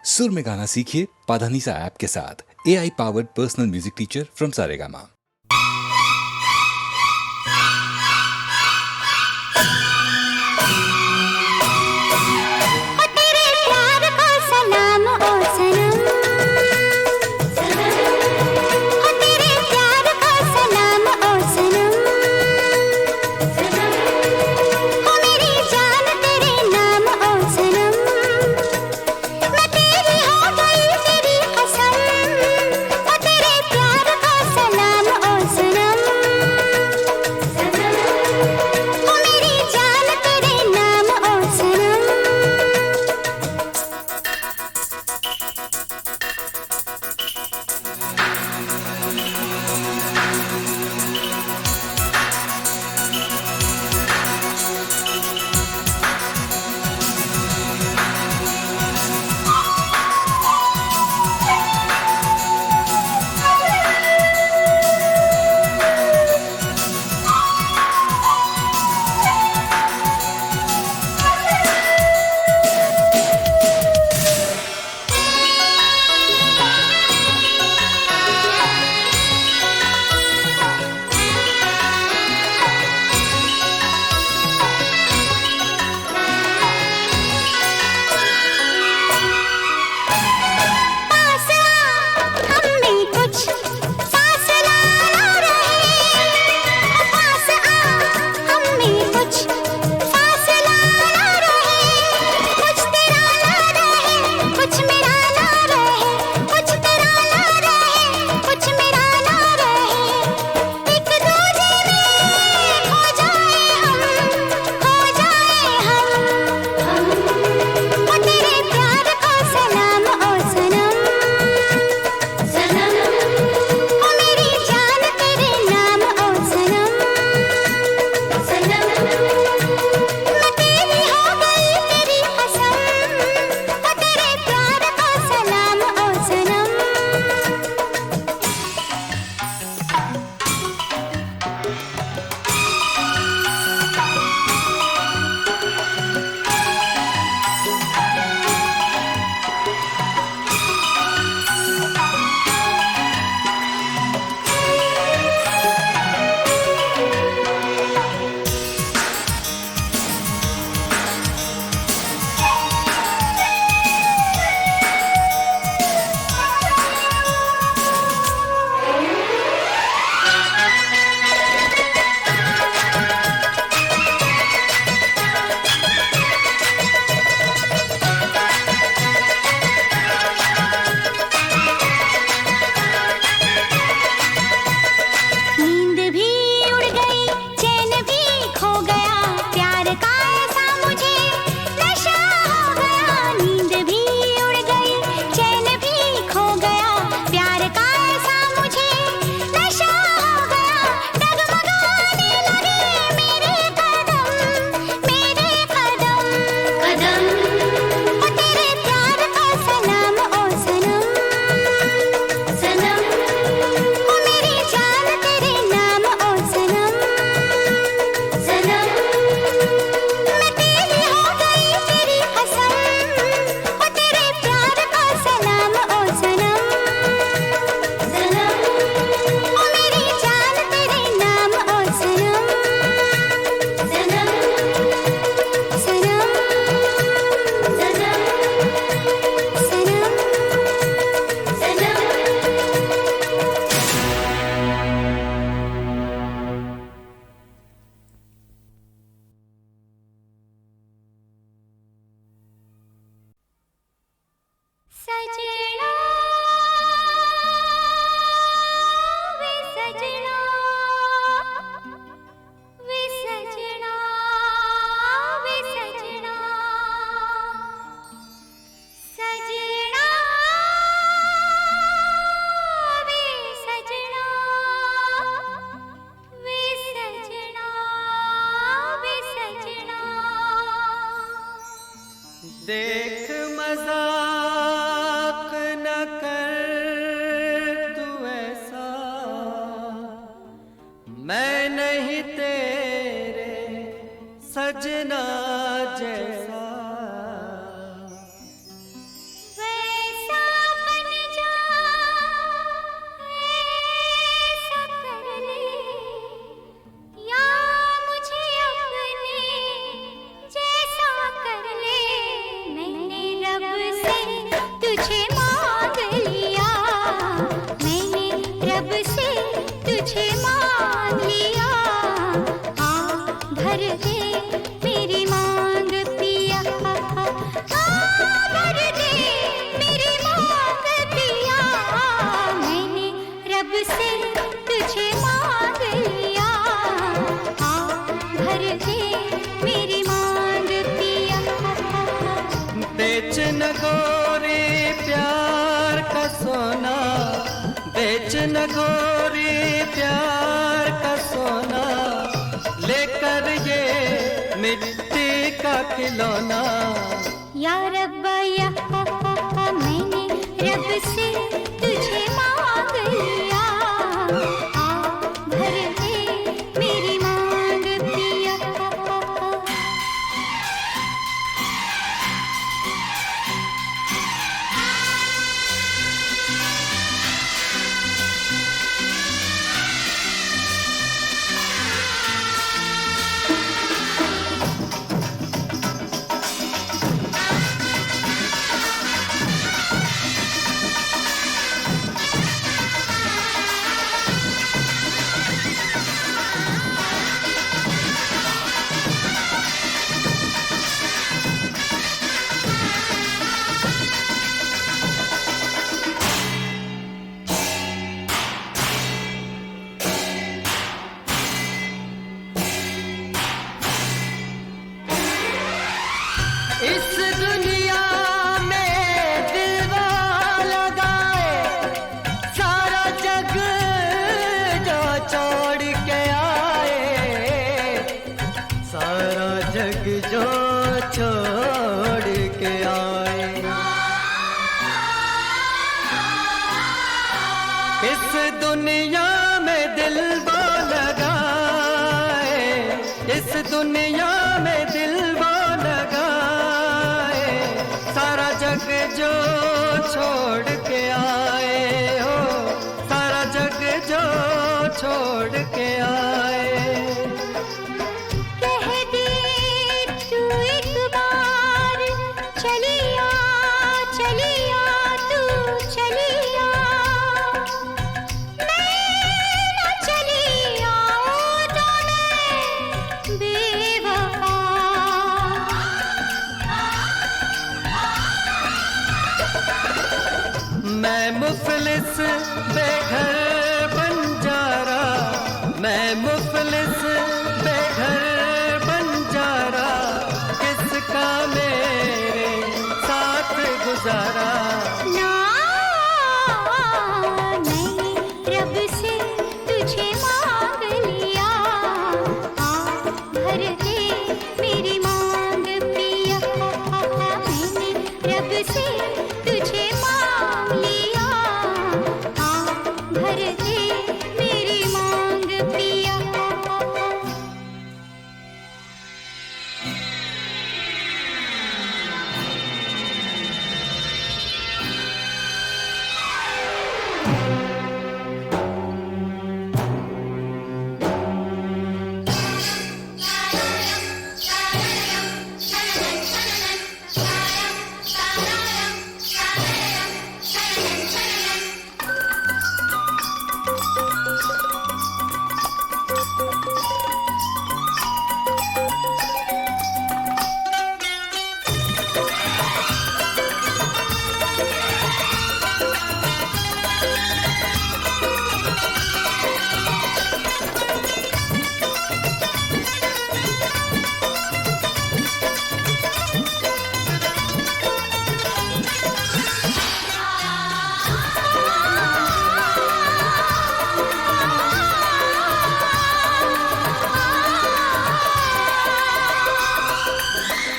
सुर में गाना सीखिए पाधानीसा ऐप के साथ। AI powered personal music teacher from Saregama. सलाम सोना, बेच न गोरी प्यार का सोना, लेकर ये मिट्टी का खिलौना। या रब्बा या मैंने रब से तुझे मांग लिया, आ भर दे मेरी मांग पिया। इस दुनिया में दिल लगाए, सारा जग जो छोड़ के आए, सारा जग जो छोड़ के आए। इस दुनिया में दिल लगाए, इस दुनिया में दिल सारा जग जो छोड़ के आए हो, सारा जग जो छोड़ के आए। कह दे तू एक बार चलिया चलिया तू चलिया, मैं न चलिया तो मैं बेवफा। मैं मुफलिस बेघर बंजारा, मैं मुफलिस बेघर बंजारा, किसका मेरे साथ गुजारा। ना मैंने रब से तुझे मांग लिया, आ भर दे मेरी मांग पिया। मैंने रब से तुझे मांग लिया, आ भर दे मेरी मांग पिया।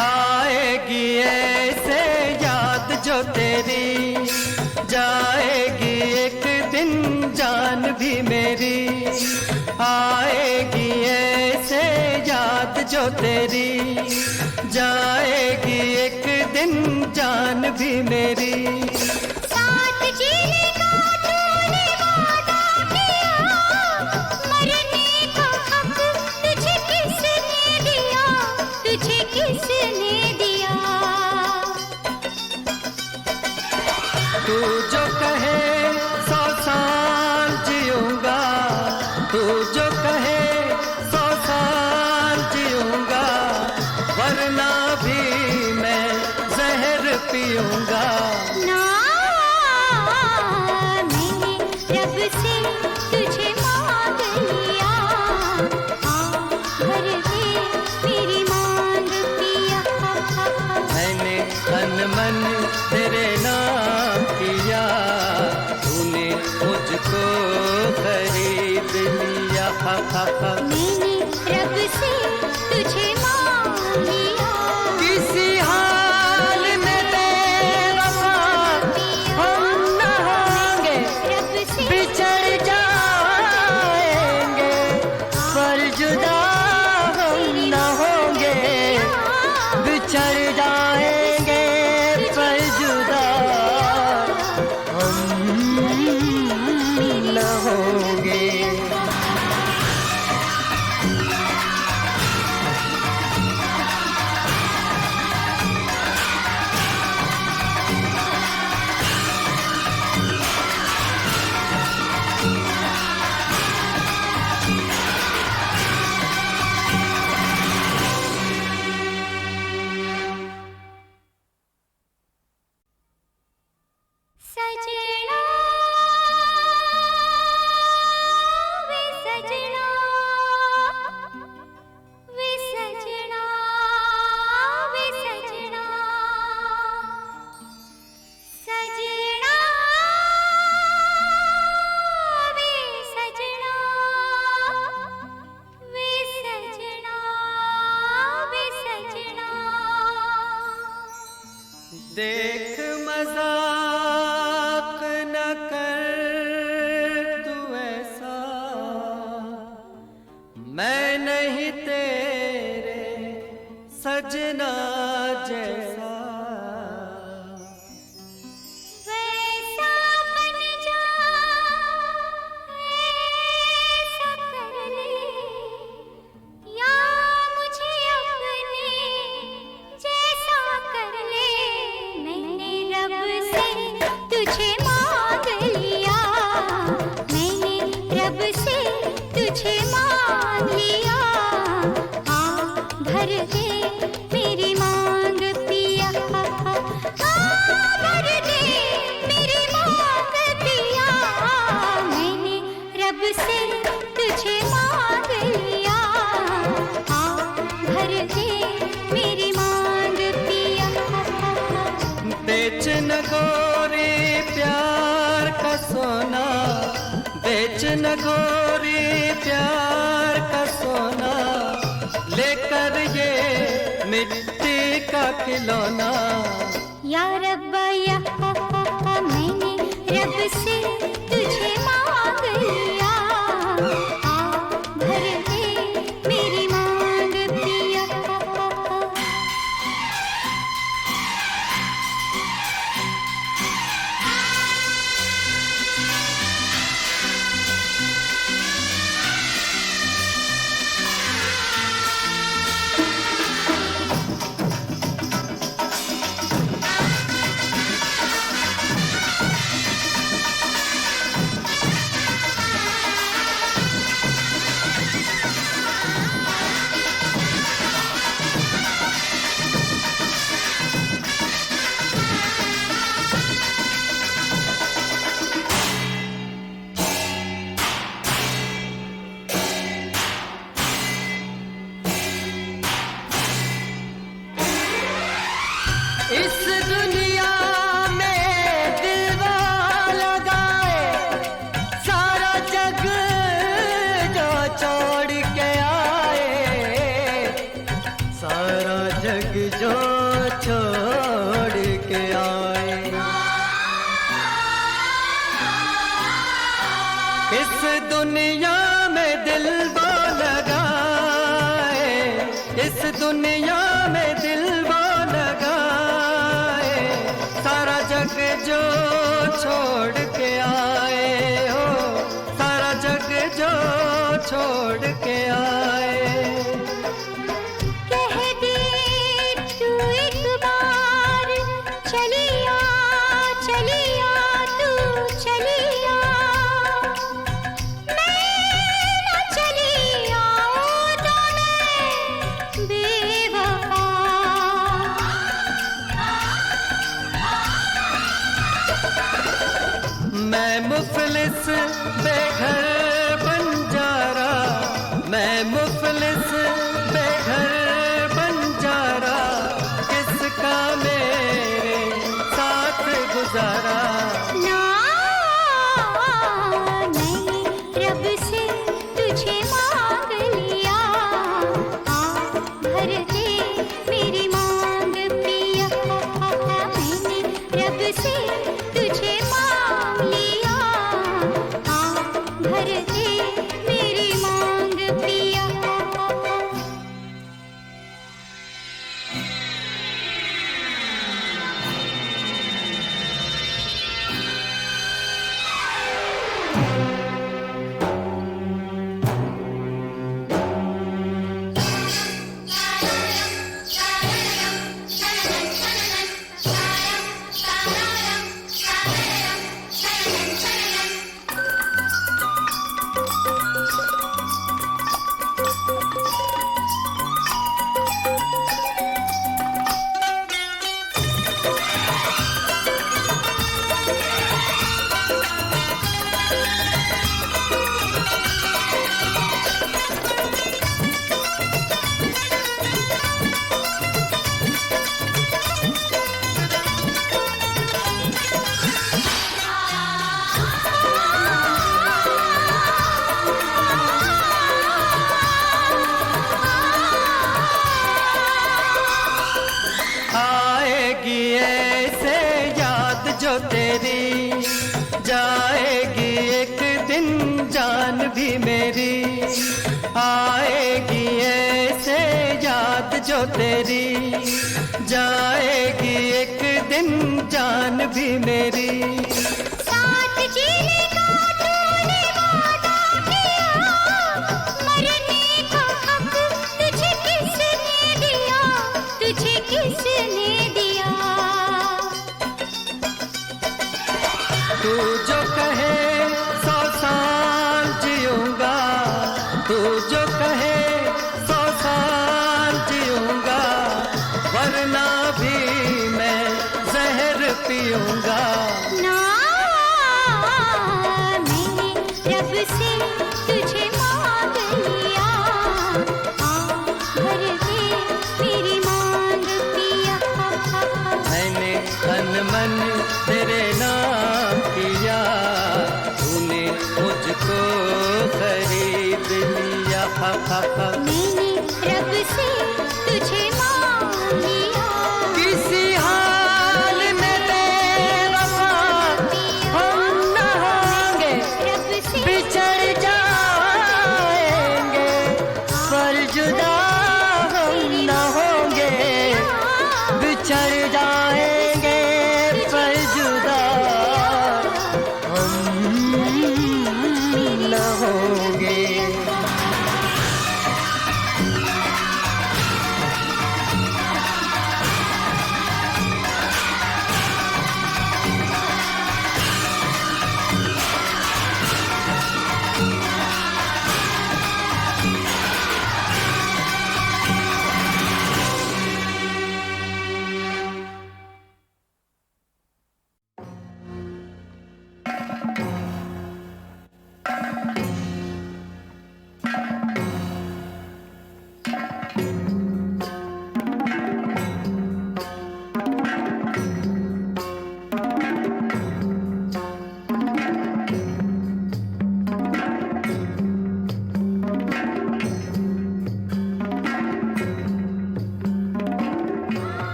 आएगी ऐसे याद जो तेरी, जाएगी एक दिन जान भी मेरी। आएगी ऐसे याद जो तेरी, जाएगी एक दिन जान भी मेरी। साथ जीने का तूने वादा किया, मरने का हक तुझे किसने दिया, तुझे किसने दिया। तू जो कहे 100 साल जीऊंगा, तू जो कहे 100 साल जीऊंगा, वरना भी मैं जहर पीऊंगा। ना मैंने रब से तुझे मांग लिया, आ भर दे मेरी मांग पिया। मैंने तन मन तेरे नाम किया। मजाक न कर तू ऐसा, मैं नहीं तेरे सजना जैसा। वैसा बन जा, ऐसा कर ले, या मुझे अपने जैसा कर ले। मैंने रब से तुझे मांग लिया, मैंने रब से तुझे मांग लिया। हाँ भर दे मेरी मांग पिया, हाँ भर दे मेरी मांग पिया। मैंने रब से तुझे मांग लिया, हाँ भर दे मेरी मांग पिया। बेच न गोरी प्यार का सोना, बेच न गोरी प्यार का सोना, लेकर ये मिट्टी का खिलौना। या रब्बा या मैंने रब से तुझे मांग लिया, आ भर दे मेरी मांग पिया। इस दुनिया में दिलवा लगाए, सारा जग जो छोड़ के आए, सारा जग जो छोड़ के आए। इस दुनिया में दिल वो लगाए, इस दुनिया में दिल वो लगाए, सारा जग जो छोड़ के आए हो, सारा जग जो छोड़ के आए। कह दे तू एक बार चलिया, चलिया तू चलिया, मैं न चलिया तो मैं बेवफा। मैं मुफलिस बेघर बंजारा, मैं मुफलिस बेघर बंजारा, किसका मेरे साथ गुजारा। ना मैंने रब से तुझे मांग लिया, हाँ भर दे मेरी मांग पिया। मैंने रब से तुझे मांग लिया, हाँ भर दे मेरी मांग पिया। जो तेरी जाएगी एक दिन जान भी मेरी, आएगी ऐसे याद जो तेरी जाएगी एक दिन जान भी मेरी। साथ जीने का तूने वादा किया, मरने का हक तुझे किसने दिया, तुझे किसने दिया। तू जो कहे 100 साल जीऊंगा, तू जो कहे 100 साल जीऊंगा, वरना भी मैं जहर पीऊंगा। ना मैंने रब से तुझे मांग लिया, भर दे मेरी मांग पिया। मैंने तन मन तेरे नाम किया, तूने मुझको खरीद लिया। मैंने रब से तुझे मांग लिया, किसी हाल में बेवफा हम न होंगे, रब से बिछड़ जाएंगे पर जुदा हम न होंगे, बिछड़ जाएंगे पर जुदा हम न होंगे।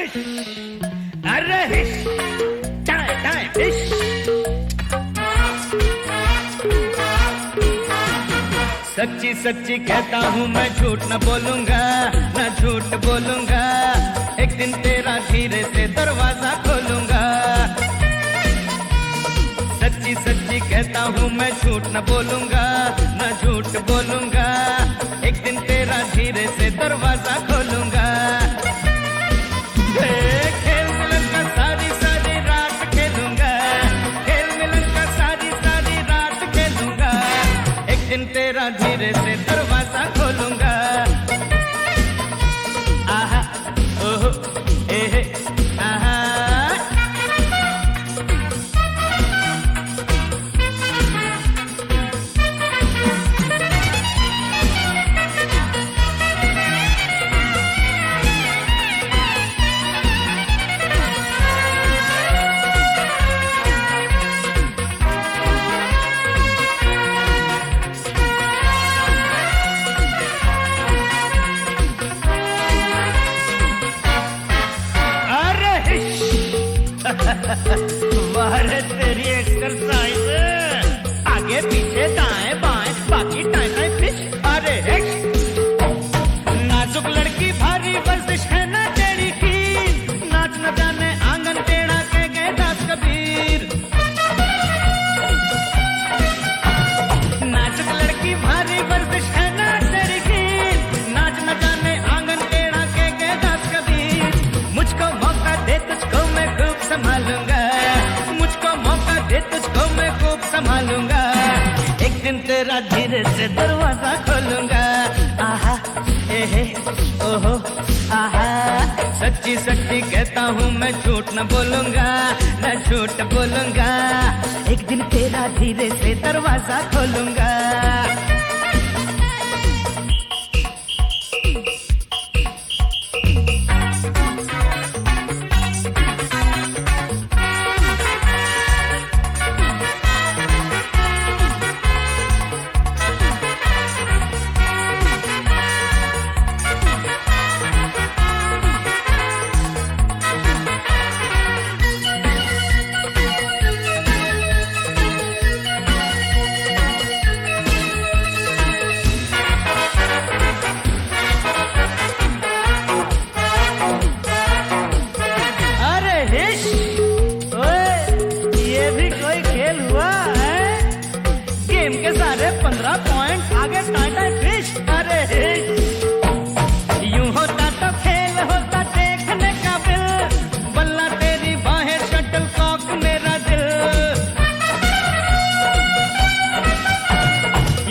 हिश, अरे हिश, टाइम टाइम हिश। सच्ची सच्ची कहता हूँ मैं झूठ न बोलूंगा, न झूठ बोलूंगा। एक दिन तेरा धीरे से दरवाजा खोलूंगा। सच्ची सच्ची कहता हूँ मैं झूठ न बोलूंगा, न झूठ बोलूंगा। एक दिन तेरा धीरे से दरवाजा खोलूंगा। खेल मिलन का सारी सारी रात खेलूंगा, खेल मिलन का सारी सारी रात खेलूंगा। एक दिन तेरा धीरे से दरवाजा खोलूंगा। आहा ओहो एहे आहा। वाह तेरी एक्सरसाइज, आगे पीछे दाएं बाएं बाकी टाइम टाइम फिश। अरे नाजुक लड़की भारी वर्जिश है ना तेरी की, नाच न जाने आंगन टेढ़ा के गए दास कबीर। नाजुक लड़की भारी वर्जिश है ना तेरी की, नाच न जाने आंगन टेढ़ा के गए दास कबीर। मुझको मौका दे तुझको मैं खूब संभालूंगा, मुझको मौका दे तुझको मैं खूब संभालूंगा। एक दिन तेरा धीरे से दरवाजा खोलूंगा। आहा एहे ओहो आहा। सच्ची सच्ची कहता हूँ मैं झूठ न बोलूंगा, न झूठ बोलूंगा। एक दिन तेरा धीरे से दरवाजा खोलूंगा। के सारे 15 पॉइंट आगे टाटा फिश। अरे यूं होता तो खेल होता देखने का बिल, बल्ला तेरी बाहें शटल कॉक मेरा दिल।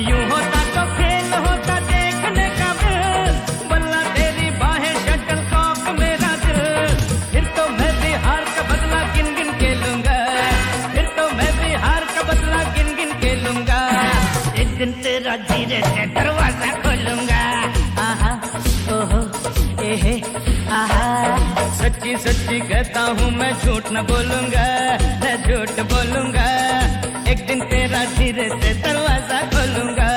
यूं होता तो खेल होता देखने का बिल, बल्ला तेरी बाहें शटल कॉक मेरा दिल। फिर तो मैं भी हार का बदला गिन गिन के लूंगा, फिर तो मैं भी हार का बदला गिन गिन के लूंगा। एक दिन तेरा धीरे से दरवाजा खोलूंगा। आहा ओहो एहे आहा। सच्ची सच्ची कहता हूँ मैं झूठ न बोलूंगा, मैं झूठ बोलूंगा। एक दिन तेरा धीरे से दरवाजा खोलूंगा।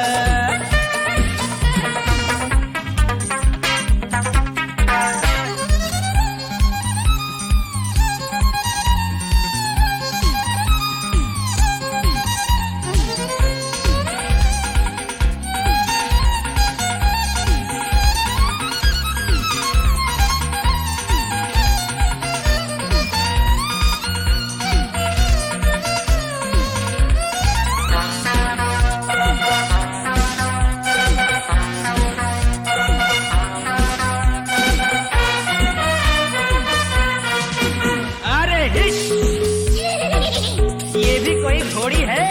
घोड़ी है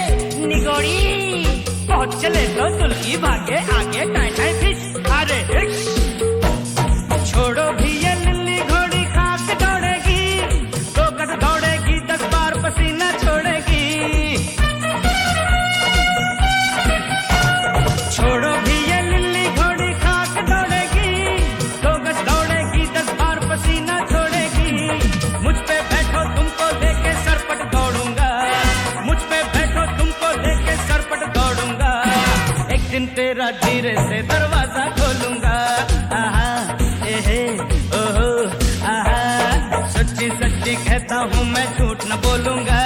निगोड़ी, पहुंच चले तो तुलकी भागे आगे टाई टाई फिश। अरे छोड़ो भी ये लिल्ली घोड़ी खाक दौड़ेगी, 2 कट दौड़ेगी 10 बार पसीना छोड़ेगी। छोड़ो भी ये लिल्ली घोड़ी खाक दौड़ेगी, 2 कट दौड़ेगी 10 बार पसीना छोड़ेगी। मुझ पे बैठो तुमको लेके सरपट दौड़ूंगा, मुझ पे बैठो तुमको लेके सरपट दौड़ूंगा। एक दिन तेरा धीरे से दरवाजा खोलूंगा। आहा एहे ओहो आहा। कहता हूँ मैं झूठ न बोलूंगा,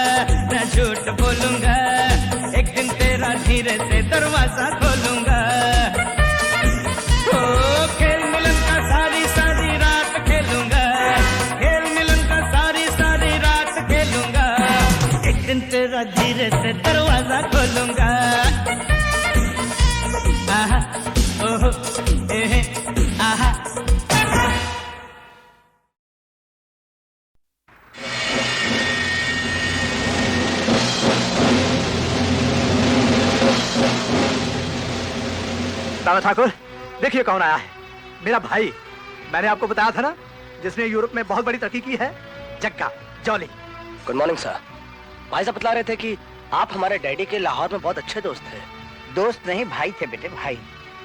न झूठ बोलूंगा। एक दिन तेरा धीरे से दरवाजा खोलूंगा। ओ खेल मिलन का सारी सारी रात खेलूंगा, खेल मिलन का सारी सारी रात खेलूंगा। एक दिन तेरा धीरे से दरवाजा खोलूंगा। आहा ओहो एहे आहा। दादा ठाकुर, देखिए कौन आया है। मेरा भाई, मैंने आपको बताया था ना, जिसने यूरोप में बहुत बड़ी तरक्की की है, जग्गा जॉली। Good morning sir. भाई साहब बतला रहे थे कि आप हमारे डैडी के लाहौर में बहुत अच्छे दोस्त थे। दोस्त नहीं भाई थे बेटे, भाई।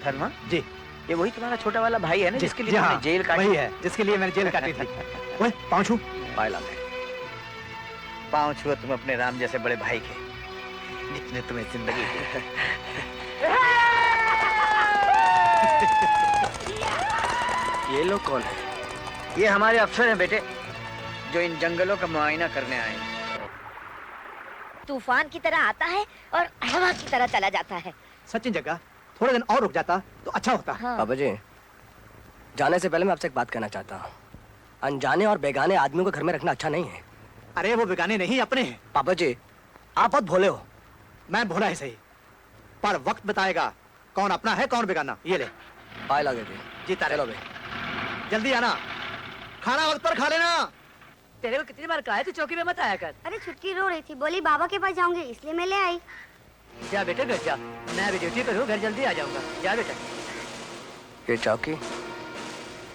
धर्मा जी, ये वही तुम्हारा छोटा वाला भाई है ना, जिसके लिए जी हाँ, तुमने जेल काटी? वही है जिसके लिए मैंने जेल काटी थी। ओए, पाँव छू। पाए लाते पाँव छुआ तुम अपने राम जैसे बड़े भाई के, जिसने तुम्हें जिंदगी दी। ये लोग कौन है? ये हमारे अफसर हैं बेटे, जो इन जंगलों का मुआयना करने आए हैं। तूफान की तरह आता है और हवा की तरह चला जाता है। सचिन जग्गा, थोड़े दिन और रुक जाता तो अच्छा होता। हाँ। पापा जी, जाने से पहले मैं आपसे एक बात कहना चाहता हूँ। अनजाने और बेगाने आदमियों को घर में रखना अच्छा नहीं है। अरे वो बेगाने नहीं, अपने हैं। पापा जी, आप बहुत भोले हो। मैं भोला है सही, पर वक्त बताएगा कौन अपना है कौन बेगाना। ये ले। पाए लागे जी। जी तारे, चलो बे। जल्दी आना, खाना वक्त पर खा लेना। तेरे को कितनी बार कहा है तू चौकी में मत आया कर। अरे छुटकी रो रही थी, बोली बाबा के पास जाऊंगी, इसलिए मैं ले आई। जा बेटे घर जा, मैं अभी ड्यूटी पर हूँ, घर जल्दी आ जाऊंगा। जा बेटा। ये चौकी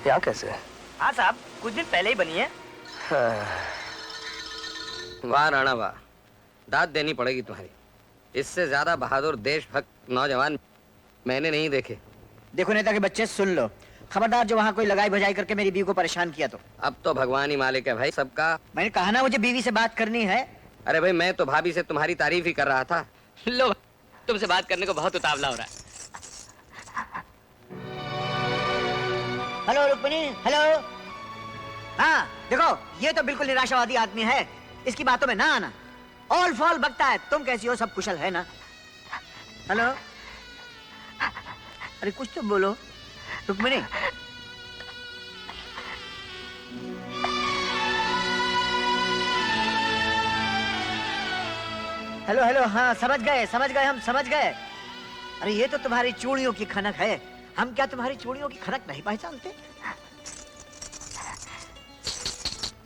यहाँ कैसे? हाँ साहब, कुछ दिन पहले ही बनी है। वाह राणा वाह, दाद देनी पड़ेगी तुम्हारी। इससे ज्यादा बहादुर देशभक्त नौजवान मैंने नहीं देखे। देखो नेता के बच्चे, सुन लो, खबरदार जो वहाँ कोई लगाई भजाई करके मेरी बीवी को परेशान किया तो। अब तो भगवान ही मालिक है भाई सबका। मैंने कहा ना मुझे बीवी से बात करनी है। अरे भाई, मैं तो भाभी से तुम्हारी तारीफ ही कर रहा था। लो, तुमसे बात करने को बहुत उतावला हो रहा है। Hello Rukmini, hello. हाँ देखो, ये तो बिल्कुल निराशावादी आदमी है, इसकी बातों में ना आना। ऑल फॉल बकता है। तुम कैसी हो, सब कुशल है ना? हेलो, अरे कुछ तो बोलो रुक्मिणी। हेलो हेलो, हाँ समझ गए हम समझ गए। अरे ये तो तुम्हारी चूड़ियों की खनक है, हम क्या तुम्हारी चूड़ियों की खनक नहीं पहचानते?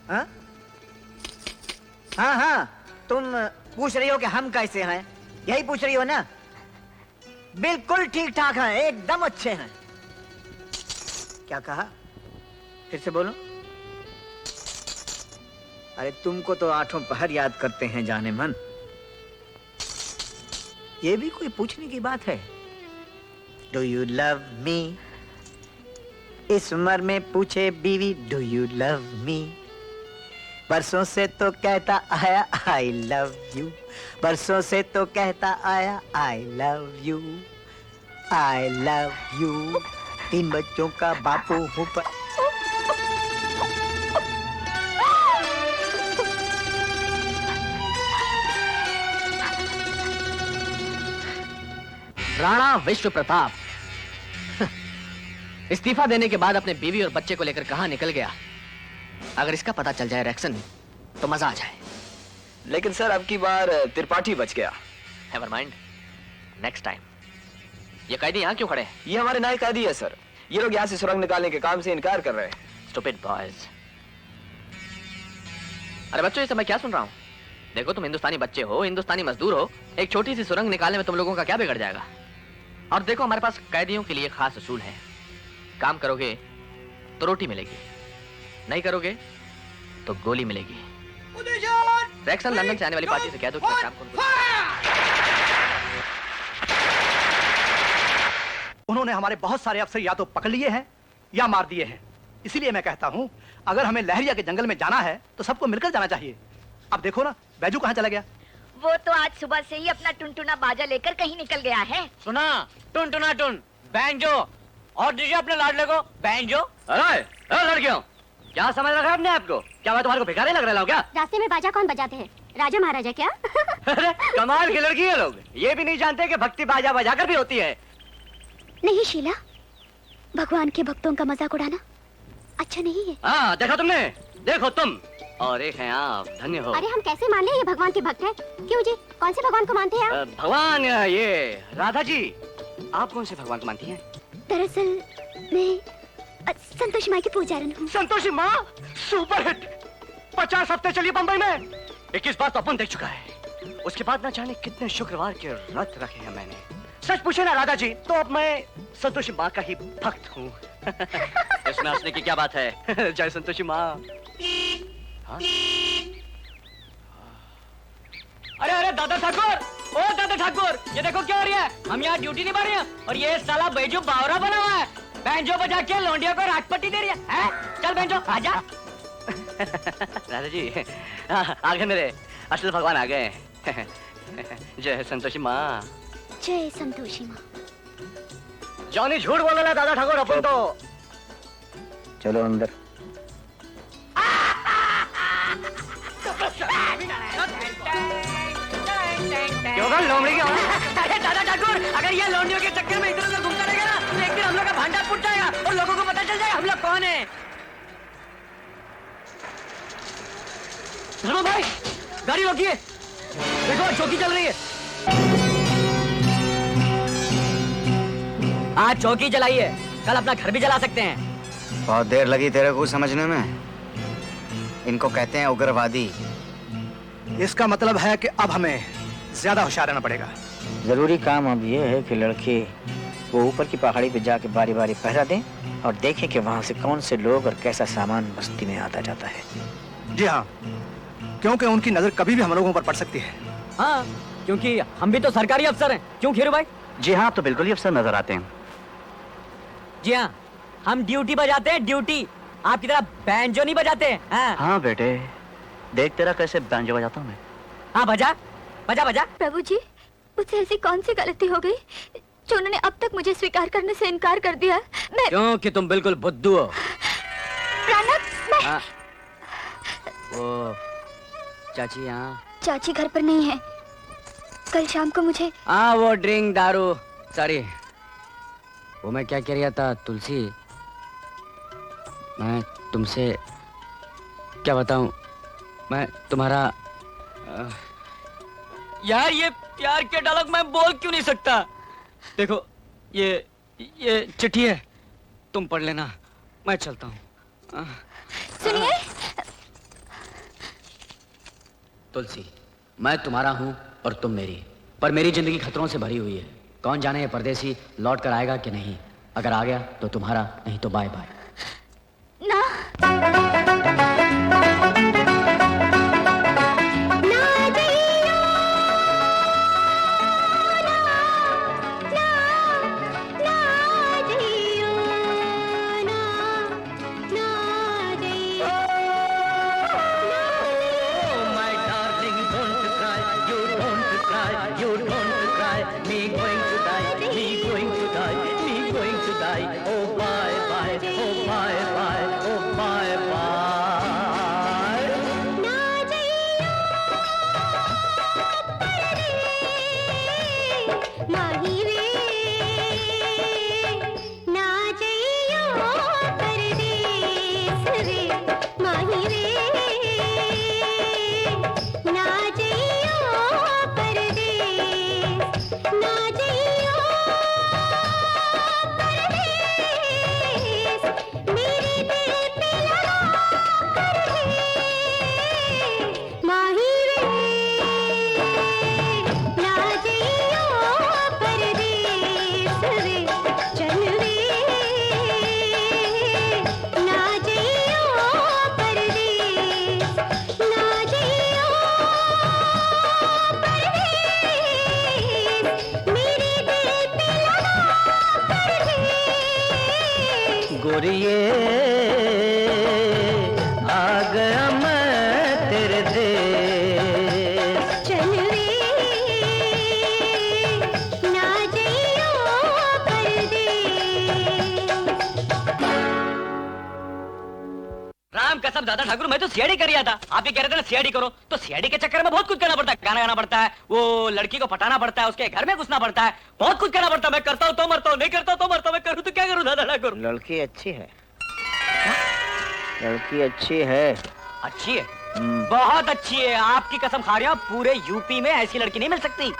हाँ हाँ हाँ, तुम पूछ रही हो कि हम कैसे हैं, यही पूछ रही हो ना? बिल्कुल ठीक ठाक हैं, एकदम अच्छे हैं। क्या कहा, फिर से बोलो। अरे तुमको तो आठों पहर याद करते हैं जाने मन, ये भी कोई पूछने की बात है? Do you love me? इस उम्र में पूछे बीवी डू यू लव मी। बरसों से तो कहता आया आई लव यू, बरसों से तो कहता आया I love you, I love you. 3 बच्चों का बापू हूँ पर। राणा विश्व प्रताप इस्तीफा देने के बाद अपने बीवी और बच्चे को लेकर कहां निकल गया। अगर इसका पता चल जाए रैक्सन, तो मजा आ जाए। लेकिन सर, अब की बार त्रिपाठी बच गया। Never mind, next time. ये कैदी यहाँ क्यों खड़े हैं? ये हमारे नए कैदी है सर। ये लोग यहाँ से सुरंग निकालने के काम से इनकार कर रहे हैं। Stupid boys. अरे बच्चों, ये सब मैं क्या सुन रहा हूँ? देखो, तुम हिंदुस्तानी बच्चे हो, हिंदुस्तानी मजदूर हो, एक छोटी सी सुरंग निकालने में तुम लोगों का क्या बिगड़ जाएगा? और देखो, हमारे पास कैदियों के लिए खास असूल है। काम करोगे तो रोटी मिलेगी, नहीं करोगे तो गोली मिलेगी। रैक्सन लंदन से आने वाली पार्टी से कह दो कि शाम को उनको। उन्होंने हमारे बहुत सारे अफसर या तो पकड़ लिए हैं या मार दिए हैं। इसीलिए मैं कहता हूँ, अगर हमें लहरिया के जंगल में जाना है तो सबको मिलकर जाना चाहिए। अब देखो ना, बैजू कहाँ चला गया? वो तो आज सुबह से ही अपना टुनटुना बाजा लेकर कहीं निकल गया है। सुना, टुन टुना टुन बैंजो, और दीजिए अपने लाडले को बैंजो। अरे लड़कियों, क्या समझ रखा है अपने आप को? क्या मैं तुम्हारे को भिखारी लग रहा हूँ क्या? रास्ते में बाजा कौन बजाते हैं? राजा महाराजा क्या? अरे कमाल की लड़की है, लोग ये भी नहीं जानते कि भक्ति बाजा बजाकर भी होती है। नहीं शीला, भगवान के भक्तों का मजाक उड़ाना अच्छा नहीं है। हाँ देखा तुमने, देखो तुम और एक हैं आप, धन्य हो। अरे हम कैसे मान ले ये भगवान के भक्त हैं? क्यों जी, कौन से भगवान को मानते हैं आप? भगवान ये राधा जी, आप कौन से भगवान को मानती हैं? दरअसल मैं संतोषी माँ की पुजारन हूँ। संतोषी माँ सुपर हिट, 50 हफ्ते चली बंबई में, 21 बार तो अपन देख चुका है। उसके बाद ना जाने कितने शुक्रवार के व्रत रखे हैं मैंने। सच पूछे ना राधा जी, तो अब मैं संतोषी माँ का ही भक्त हूँ। इसमें हंसने की क्या बात है? जय संतोषी माँ। हाँ? अरे अरे दादा ठाकुर, ओ दादा ठाकुर, ये देखो क्या हो रही है? हम यहाँ ड्यूटी नहीं रहे हैं और ये साला बैजू बावरा बना हुआ है, बैंजो बजा के लौंडिया को राजपट्टी दे रही है? चल बैंजो आजा। राधा जी आ गए, मेरे असल भगवान आ गए। जय संतोषी माँ। जय संतोषी माँ। जॉनी झूठ बोल रहा है दादा ठाकुर, अपन तो। चलो अंदर। क्यों कर लोमड़ी की आवाज़? अरे दादा ठाकुर, अगर ये लौंडियों के चक्कर में इधर उधर घूमता रहेगा ना, तो एक दिन हम लोग का भांडा फूट जाएगा और लोगों को पता चल जाएगा हम लोग कौन है। धर्मो भाई, गाड़ी रोकिए, देखो चौकी चल रही है। आज चौकी जलाइए, कल अपना घर भी जला सकते हैं। बहुत देर लगी तेरे को समझने में। इनको कहते हैं उग्रवादी। इसका मतलब है कि अब हमें ज्यादा होशियार रहना पड़ेगा। जरूरी काम अब ये है कि लड़के वो ऊपर की पहाड़ी पे जाके बारी बारी पहरा दें और देखें कि वहां से कौन से लोग और कैसा सामान बस्ती में आता जाता है। जी हाँ, क्योंकि उनकी नजर कभी भी हम लोगों पर पड़ सकती है। हाँ, क्योंकि हम भी तो सरकारी अफसर हैं। क्यों खीरू भाई? जी हाँ, आप तो बिल्कुल ही अफसर नजर आते हैं। जी हाँ, हम ड्यूटी बजाते हैं, ड्यूटी। आपकी तरह बैंजो नहीं बजाते हैं। हाँ, हाँ बेटे, देख तेरा कैसे बैंजो बजाता हूँ मैं। हाँ बजा बजा बजा। प्रभु जी, मुझसे ऐसी कौन सी गलती हो गई जो उन्होंने अब तक मुझे स्वीकार करने से इनकार कर दिया? मैं क्योंकि तुम बिल्कुल बुद्धू हो। प्राणक, मैं हाँ। ओ चाची यहाँ? चाची घर पर नहीं है। कल शाम को मुझे हाँ, वो ड्रिंक दारू, सॉरी। वो मैं क्या कह रहा था तुलसी, मैं तुमसे क्या बताऊं, मैं तुम्हारा यार ये प्यार के डायलॉग मैं बोल क्यों नहीं सकता। देखो ये चिट्ठी है, तुम पढ़ लेना, मैं चलता हूँ। सुनिए। तुलसी, मैं तुम्हारा हूँ और तुम मेरी, पर मेरी जिंदगी खतरों से भरी हुई है। कौन जाने ये परदेसी लौट कर आएगा कि नहीं। अगर आ गया तो तुम्हारा, नहीं तो बाय बाय। ना Me going to die, oh bye bye, oh Thakur मैं तो सीआईडी कर रहा था, आप ही कह रहे थे ना सीआईडी करो, तो सीआईडी के चक्कर में बहुत कुछ करना पड़ता है, गाना गाना पड़ता है, वो लड़की को पटाना पड़ता है, उसके घर में घुसना पड़ता है, बहुत कुछ करना पड़ता है। मैं करता हूँ तो मरता हूँ, नहीं करता तो मरता हूँ। मैं करूँ तो क्या करूँ दादा ठाकुर? लड़की अच्छी है, लड़की अच्छी है। अच्छी है, बहुत अच्छी है, आपकी कसम खा रहा हूँ, पूरे यूपी में ऐसी लड़की नहीं मिल सकती।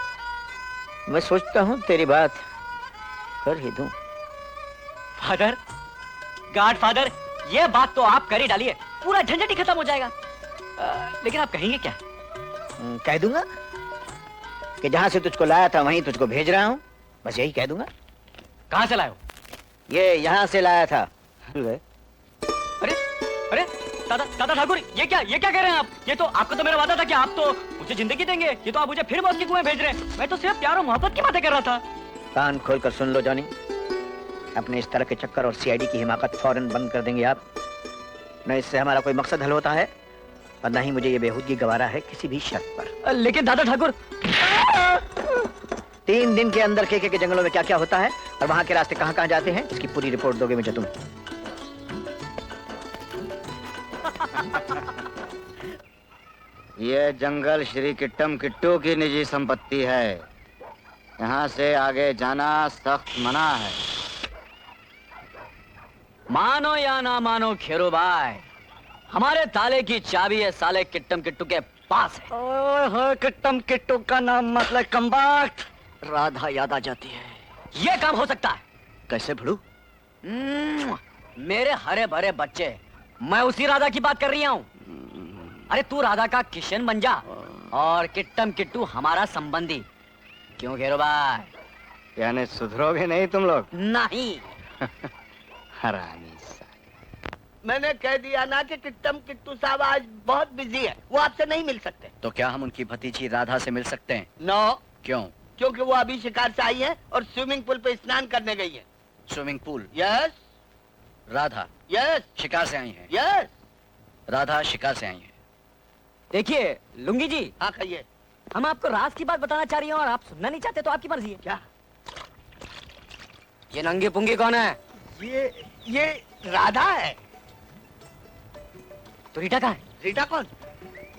मैं सोचता हूँ तेरी बात कर ही दूं। फादर, गॉड फादर, ये बात तो आप कर ही डालिए, पूरा झंझट ही खत्म हो जाएगा। लेकिन आप कहेंगे क्या? कह दूंगा कि जहां से तुझको लाया था वहीं तुझको भेज रहा हूँ, बस यही कह दूंगा। कहाँ से लाए हो? ये यहाँ से लाया था। अरे अरे दादा दादा ठाकुर, ये क्या कह रहे हैं आप? ये तो आपका तो मेरा वादा था कि आप तो मुझे जिंदगी देंगे, ये तो आप मुझे फिर मौत के कुएं भेज रहे हैं। मैं तो सिर्फ प्यार और मोहब्बत की बातें कर रहा था। कान खोलकर सुन लो जॉनी, अपने इस तरह के चक्कर और सीआईडी की हिमाकत फौरन बंद कर देंगे आप। न इससे हमारा कोई मकसद हल होता है और न ही मुझे ये बेहूदगी गवारा है किसी भी शर्त पर। लेकिन दादा ठाकुर, 3 दिन के अंदर केके के जंगलों में क्या क्या होता है और वहां के रास्ते कहाँ कहाँ जाते हैं, इसकी पूरी रिपोर्ट दोगे मुझे तुम। ये जंगल श्री किट्टम किट्टू की निजी संपत्ति है, यहाँ से आगे जाना सख्त मना है। मानो या ना मानो खेरो भाई, हमारे ताले की चाबी है साले किट्टम किट्टू के पास है। ओए किट्टम किट्टू का नाम मतलब कमबख्त, राधा याद आ जाती है। ये काम हो सकता है? कैसे भड़ू? मेरे हरे भरे बच्चे, मैं उसी राधा की बात कर रही हूँ। अरे तू राधा का किशन बन जा और किट्टम किट्टू हमारा संबंधी। क्यों घेरो भाई? यानी सुधरोगे नहीं तुम लोग? नहीं। हरामी। मैंने कह दिया ना कि किट्टम किट्टू साहब आज बहुत बिजी है, वो आपसे नहीं मिल सकते। तो क्या हम उनकी भतीजी राधा से मिल सकते हैं? नो। क्यों? क्योंकि वो अभी शिकार से आई है और स्विमिंग पूल पे स्नान करने गई है। Swimming pool? Yes. Radha? Yes. शिकार से आई है? यस। राधा शिकार से आई है। देखिए लुंगी जी, हाँ कहिए। हम आपको राज की बात बताना चाह रही हैं और आप सुनना नहीं चाहते तो आपकी मर्जी है। क्या? ये नंगी पुंगी कौन है? ये राधा है। तो रीटा कहाँ है? रीटा कौन?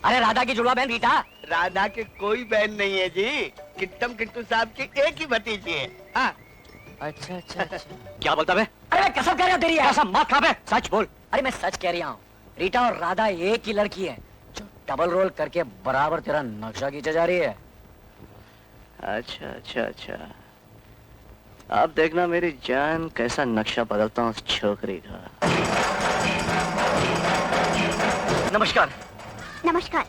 अरे राधा की जुड़वा बहन रीटा। राधा की कोई बहन नहीं है जी, किट्टम किट्टू साहब की एक ही भतीजी है। हाँ। अच्छा अच्छा अच्छा। क्या बोलता बे? अरे मैं कसम कह रहा हूँ तेरी, कसम मत खा बे, सच बोल। अरे मैं सच कह रहा हूँ, रीटा और राधा एक ही लड़की है जो डबल रोल करके बराबर तेरा नक्शा खींचा जा रही है। अच्छा अच्छा अच्छा, अब देखना मेरी जान कैसा नक्शा बदलता हूँ उस छोकरी का। नमस्कार। नमस्कार।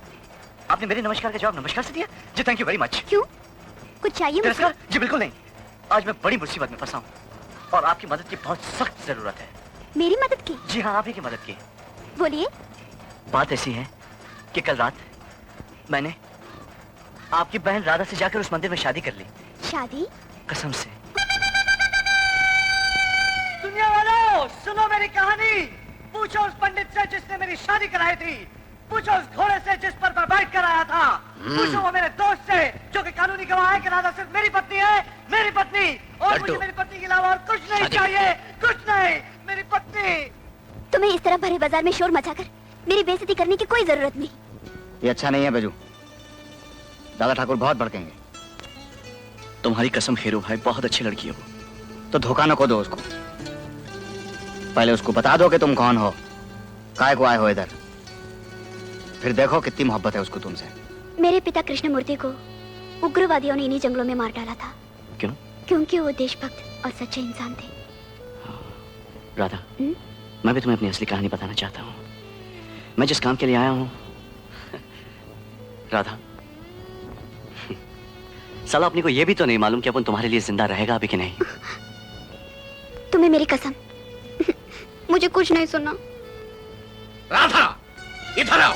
आपने मेरे नमस्कार का जवाब नमस्कार से दिया? जी थैंक यू वेरी मच। क्यों, कुछ चाहिए मुझसे? जी बिल्कुल नहीं, आज मैं बड़ी मुसीबत में फंसा हूँ और आपकी मदद की बहुत सख्त जरूरत है। मेरी मदद की? जी हाँ, आप ही की मदद की। बोलिए। बात ऐसी है कि कल रात मैंने आपकी बहन राधा से जाकर उस मंदिर में शादी कर ली। शादी? कसम से। दुनिया वालों, सुनो मेरी कहानी। पूछो उस पंडित से जिसने मेरी शादी कराई थी, पूछो उस घोड़े से जिस पर मैं बैठ कर आया था, पूछो वो मेरे दोस्त से जो कि कानूनी गवाह है कि राधा सिर्फ मेरी पत्नी है, मेरी पत्नी, और मुझे मेरी पत्नी के अलावा और कुछ नहीं चाहिए, कुछ नहीं, मेरी पत्नी। तुम्हें इस तरह भरे बाजार में शोर मचाकर मेरी बेइज्जती करने की कोई जरूरत नहीं। ये अच्छा नहीं है बेजू, दादा ठाकुर बहुत भड़केंगे। तुम्हारी कसम खेरू भाई, बहुत अच्छी लड़की है वो। तो धोखा न खो दो उसको, पहले उसको बता दो कि तुम कौन हो, काय को आए हो इधर, फिर देखो कितनी मोहब्बत है उसको तुमसे। मेरे पिता कृष्णमूर्ति को उग्रवादियों ने इन्हीं जंगलों में मार डाला था। क्यों? क्योंकि वो देशभक्त और सच्चे इंसान थे। राधा, मैं भी तुम्हें अपनी असली कहानी बताना चाहता हूँ। मैं जिस काम के लिए आया हूँ राधा, साला अपने को यह भी तो नहीं मालूम कि अपन तुम्हारे लिए जिंदा रहेगा अभी कि नहीं। तुम्हें मेरी कसम, मुझे कुछ नहीं सुनना। राधा, इधर आओ।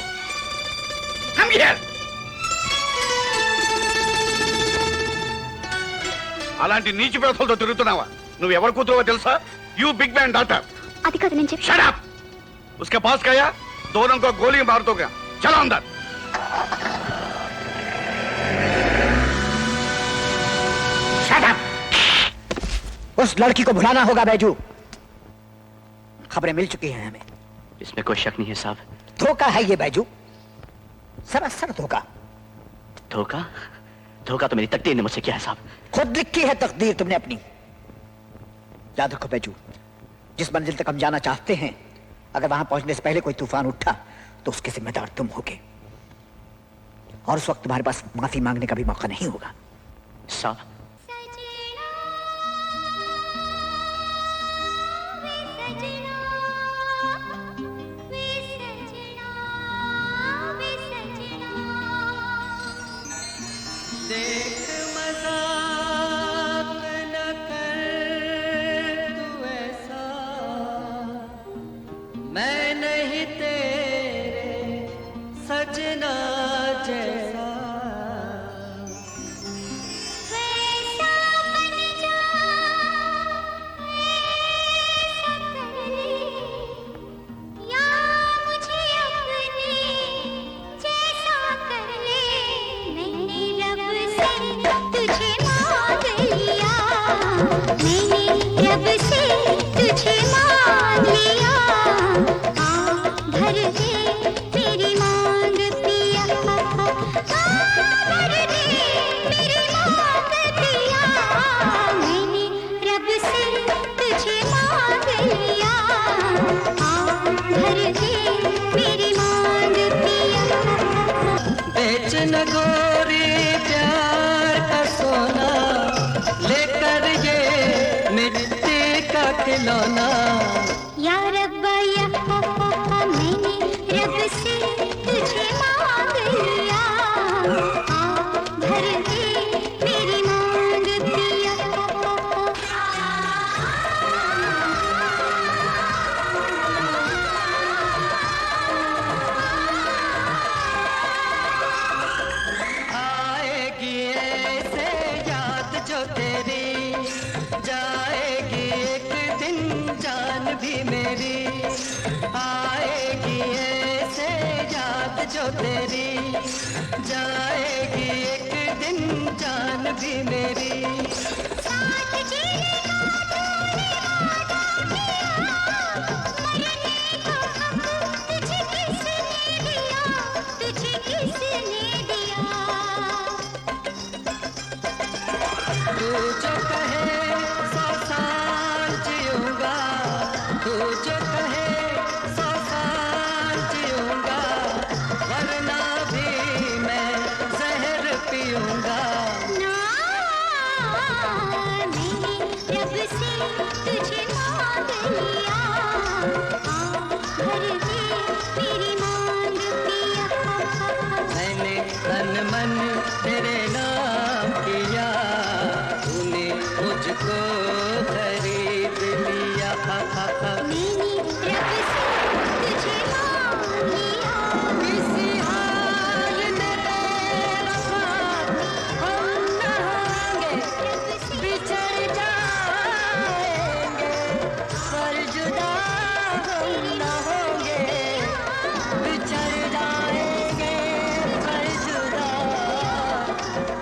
Come here. అలాంటి నీచి వ్యవస్థలతో తిరుగుతున్నావా? నువ్వు ఎవరు కూతురువో తెలుసా? You big man daughter. అది కాదు నేను చెప్పి। Shut up. उसके पास गया, दोनों को गोली मार दोगे। चलो अंदर। Shut up. उस लड़की को भुलाना होगा बैजू, खबरें मिल चुकी हैं हमें। इसमें कोई शक नहीं है साहब, धोखा है ये बैजू, सरासर धोखा। धोखा? धोखा तो मेरी तकदीर ने मुझसे किया है साहब। खुद लिखी है तकदीर तुमने अपनी। याद रखो बैजू, जिस मंजिल तक हम जाना चाहते हैं, अगर वहां पहुंचने से पहले कोई तूफान उठा तो उसके जिम्मेदार तुम होगे, और उस वक्त तुम्हारे पास माफी मांगने का भी मौका नहीं होगा। साहब मैं नहीं तेरे सजना जैसा, वैसा बन जा, ऐसा कर ले, या मुझे अपने जैसा कर ले। मैंने रब से तुझे मांग लिया, मैंने रब से तुझे मांग लिया। भर दे मेरी मांग पिया, भर दे मेरी मांग पिया। मैंने रब से तुझे मांग लिया, भर दे मेरी मांग पिया। बेच न गोरी प्यार का सोना, लेकर ये मिट्टी का खिलौना। या रब्बा या मैंने रब से तुझे मांग लिया, भर दे मेरी मांग पिया। आएगी ऐसे याद जो तेरी, जाएगी एक दिन जान भी मेरी। आएगी ऐसे याद जो तेरी, जाएगी एक दिन जान भी मेरी। साथ जीने का तूने वादा किया, मरने को तुझे किसने दिया, तुझे किसने दिया। तू जो कहे 100 साल जीऊंगा, तू जो कहे 100 साल जीऊंगा, वरना भी मैं जहर पीऊंगा। ना, मैंने रब से तुझे मांग लिया, भर दे मेरी मांग पिया। मैंने तन मन तेरे नाम किया, तूने मुझको खरीद लिया। मैंने रब से तुझे मांग लिया, किसी हाल में बेवफा हम न होंगे, बिछड़ जाएंगे पर जुदा हम न होंगे। बिछड़ जाएंगे पर जुदा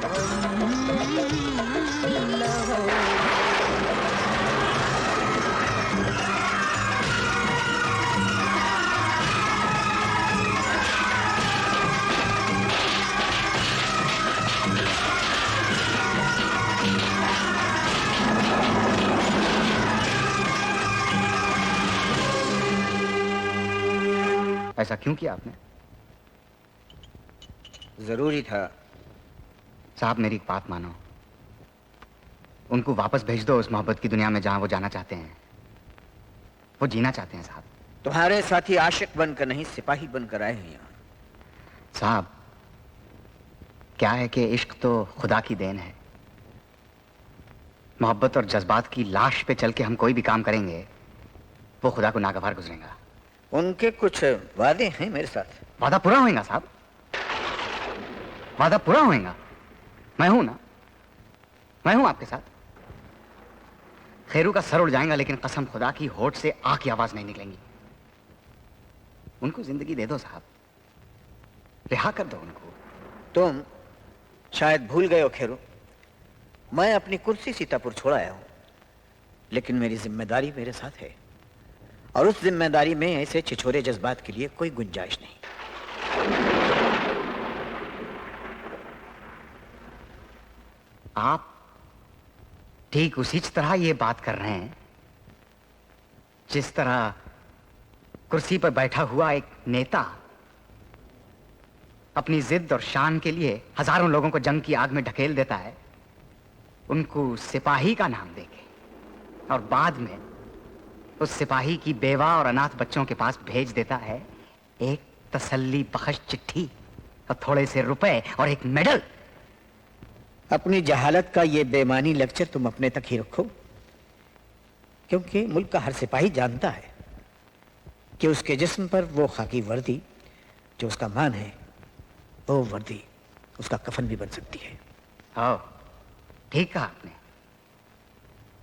हम न होंगे। ऐसा क्यों किया आपने? जरूरी था। साहब मेरी एक बात मानो, उनको वापस भेज दो उस मोहब्बत की दुनिया में जहां वो जाना चाहते हैं। वो जीना चाहते हैं साहब। तुम्हारे साथी आशिक बनकर नहीं, सिपाही बनकर आए हैं यहाँ। साहब क्या है कि इश्क तो खुदा की देन है। मोहब्बत और जज्बात की लाश पे चल के हम कोई भी काम करेंगे, वो खुदा को नागवार गुजरेगा। उनके कुछ वादे हैं मेरे साथ। वादा पूरा होएगा साहब, वादा पूरा होएगा। मैं हूं ना, मैं हूं आपके साथ। खैरू का सर उड़ जाएगा, लेकिन कसम खुदा की होठ से आह की आवाज नहीं निकलेंगी। उनको जिंदगी दे दो साहब, रिहा कर दो उनको। तुम शायद भूल गए हो खेरू, मैं अपनी कुर्सी सीतापुर छोड़ आया हूं, लेकिन मेरी जिम्मेदारी मेरे साथ है। और उस जिम्मेदारी में ऐसे छिछोरे जज्बात के लिए कोई गुंजाइश नहीं। आप ठीक उसी तरह ये बात कर रहे हैं जिस तरह कुर्सी पर बैठा हुआ एक नेता अपनी जिद और शान के लिए हजारों लोगों को जंग की आग में ढकेल देता है, उनको सिपाही का नाम देके, और बाद में उस सिपाही की बेवा और अनाथ बच्चों के पास भेज देता है एक तसल्ली बख्श चिट्ठी और थोड़े से रुपए और एक मेडल। अपनी जहालत का ये बेमानी लेक्चर तुम अपने तक ही रखो, क्योंकि मुल्क का हर सिपाही जानता है कि उसके जिस्म पर वो खाकी वर्दी जो उसका मान है, वो वर्दी उसका कफन भी बन सकती है। हाँ, ठीक कहा आपने।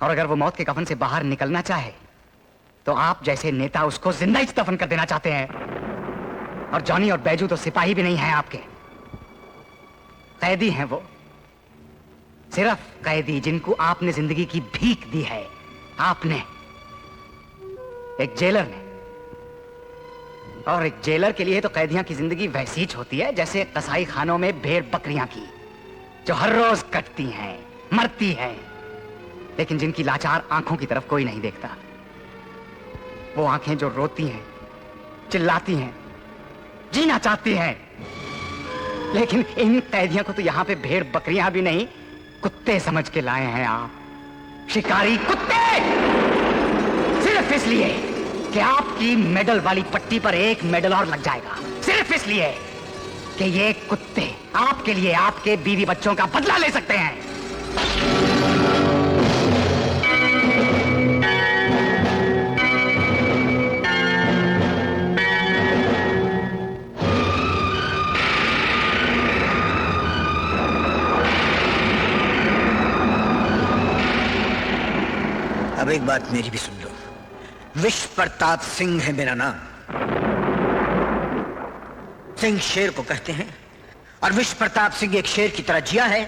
और अगर वो मौत के कफन से बाहर निकलना चाहे तो आप जैसे नेता उसको जिंदा ही दफन कर देना चाहते हैं। और जॉनी और बैजू तो सिपाही भी नहीं हैं आपके, कैदी हैं वो, सिर्फ कैदी जिनको आपने जिंदगी की भीख दी है। आपने, एक जेलर ने। और एक जेलर के लिए तो कैदियों की जिंदगी वैसी ही होती है जैसे कसाई खानों में भेड़ बकरियां की, जो हर रोज कटती हैं, मरती हैं, लेकिन जिनकी लाचार आंखों की तरफ कोई नहीं देखता। वो आंखें जो रोती हैं, चिल्लाती हैं, जीना चाहती हैं। लेकिन इन कैदियों को तो यहां पे भेड़ बकरियां भी नहीं, कुत्ते समझ के लाए हैं आप, शिकारी कुत्ते। सिर्फ इसलिए कि आपकी मेडल वाली पट्टी पर एक मेडल और लग जाएगा, सिर्फ इसलिए कि ये कुत्ते आपके लिए आपके बीवी बच्चों का बदला ले सकते हैं। अब एक बात मेरी भी सुन लो। विश्व प्रताप सिंह है मेरा नाम। सिंह शेर को कहते हैं, और विश्व प्रताप सिंह एक शेर की तरह जिया है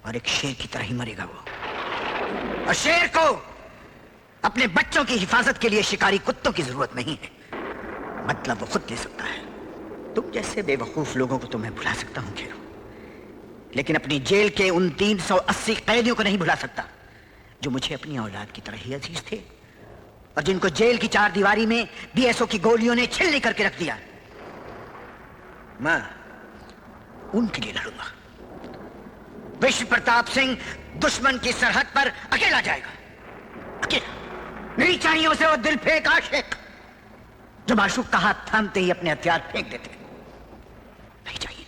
और एक शेर की तरह ही मरेगा वो। और शेर को अपने बच्चों की हिफाजत के लिए शिकारी कुत्तों की जरूरत नहीं है, मतलब वो खुद ले सकता है। तुम जैसे बेवकूफ लोगों को तो मैं भुला सकता हूं खेरो, लेकिन अपनी जेल के उन 380 कैदियों को नहीं भुला सकता जो मुझे अपनी औलाद की तरह ही अजीज थे, और जिनको जेल की चार दीवारी में बीएसओ की गोलियों ने छिलनी करके रख दिया। मैं उनके लिए लड़ूंगा। विश्व प्रताप सिंह दुश्मन की सरहद पर अकेला जाएगा, अकेला। नहीं चाहिए उसे वो दिल फेंक आशिक जो माशूक का हाथ थामते ही अपने हथियार फेंक देते। नहीं चाहिए।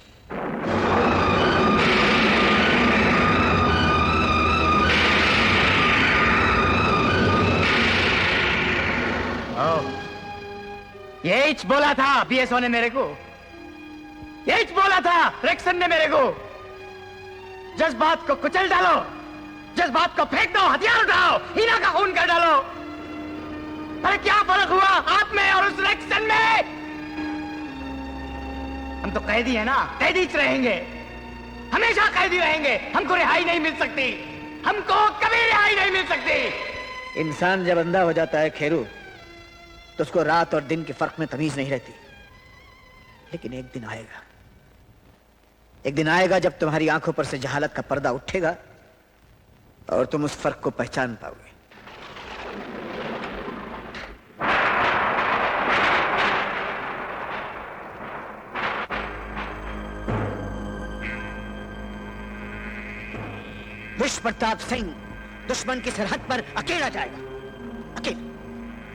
यही बोला था बीएसओ ने मेरे को, यही बोला था रेक्सन ने मेरे को। जज्बात को कुचल डालो, जज्बात को फेंक दो, हथियार उठाओ, हीना का खून कर डालो। अरे क्या फर्क हुआ आप में और उस रेक्सन में? हम तो कैदी है ना, कैदी रहेंगे, हमेशा कैदी रहेंगे। हमको रिहाई नहीं मिल सकती, हमको कभी रिहाई नहीं मिल सकती। इंसान जब अंधा हो जाता है खेरू, तो उसको रात और दिन के फर्क में तमीज नहीं रहती। लेकिन एक दिन आएगा, एक दिन आएगा जब तुम्हारी आंखों पर से जहालत का पर्दा उठेगा और तुम उस फर्क को पहचान पाओगे। विश्व प्रताप सिंह दुश्मन की सरहद पर अकेला जाएगा, अकेला।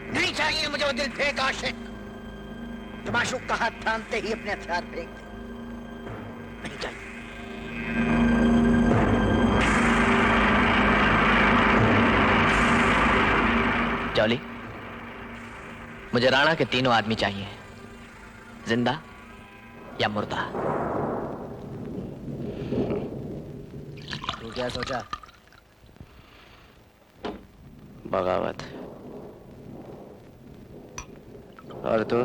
नहीं चाहिए मुझे वो दिल फेंक आशिक जो माशूक का हाथ थामते ही अपने हथियार फेंक दे। नहीं चाहिए। जॉली, मुझे राणा के तीनों आदमी चाहिए, जिंदा या मुर्दा। तू क्या सोचा? बगावत। और तू?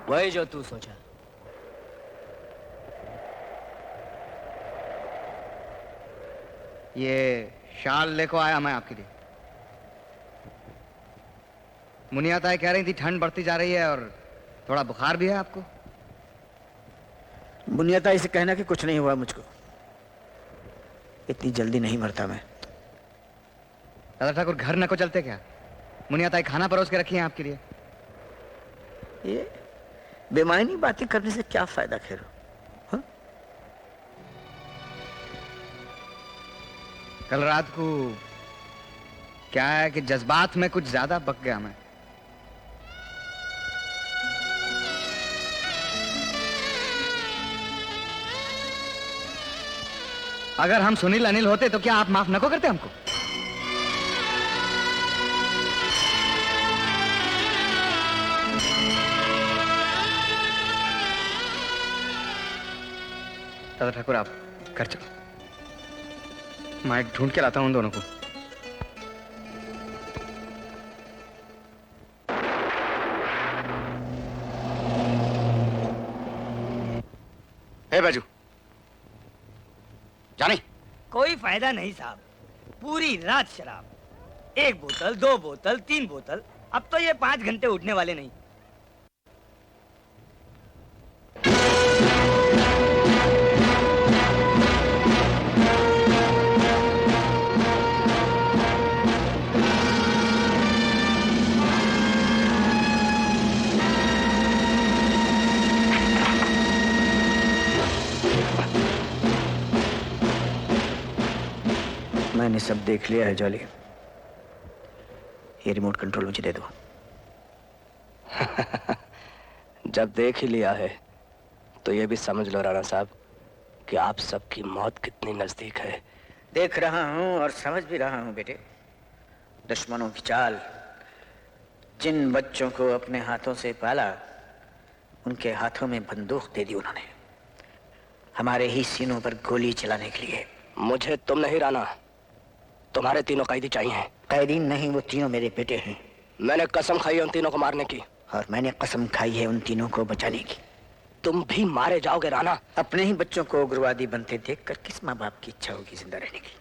वही जो तू सोचा। ये शाल लेको आया मैं आपके लिए। मुनिया ताई कह रही थी ठंड बढ़ती जा रही है और थोड़ा बुखार भी है आपको। बुनियाता इसे कहना कि कुछ नहीं हुआ मुझको, इतनी जल्दी नहीं मरता मैं। दादा ठाकुर घर न को चलते क्या? मुनिया ताई खाना परोस के रखी है आपके लिए। ये बेमायनी बातें करने से क्या फायदा खेरो? हाँ? कल रात को क्या है कि जज्बात में कुछ ज्यादा बक गया मैं। अगर हम सुनील अनिल होते तो क्या आप माफ न को करते हमको? दादा ठाकुर आप घर चलो, मैं ढूंढ के लाता हूं उन दोनों को। हे बैजू, जानी कोई फायदा नहीं साहब, पूरी रात शराब, 1 बोतल 2 बोतल 3 बोतल, अब तो ये 5 घंटे उठने वाले नहीं। मैंने सब देख लिया है जॉली, ये रिमोट कंट्रोल मुझे दे दो। जब देख ही लिया है तो ये भी समझ लो राणा साहब कि आप सबकी मौत कितनी नजदीक है। देख रहा हूं और समझ भी रहा हूं बेटे, दुश्मनों की चाल। जिन बच्चों को अपने हाथों से पाला, उनके हाथों में बंदूक दे दी उन्होंने, हमारे ही सीनों पर गोली चलाने के लिए। मुझे तुम नहीं राणा, तुम्हारे तीनों कैदी चाहिए। कैदी नहीं, वो तीनों मेरे बेटे हैं। मैंने कसम खाई है उन तीनों को मारने की, और मैंने कसम खाई है उन तीनों को बचाने की। तुम भी मारे जाओगे राणा। अपने ही बच्चों को उग्रवादी बनते देखकर किस माँ बाप की इच्छा होगी जिंदा रहने की?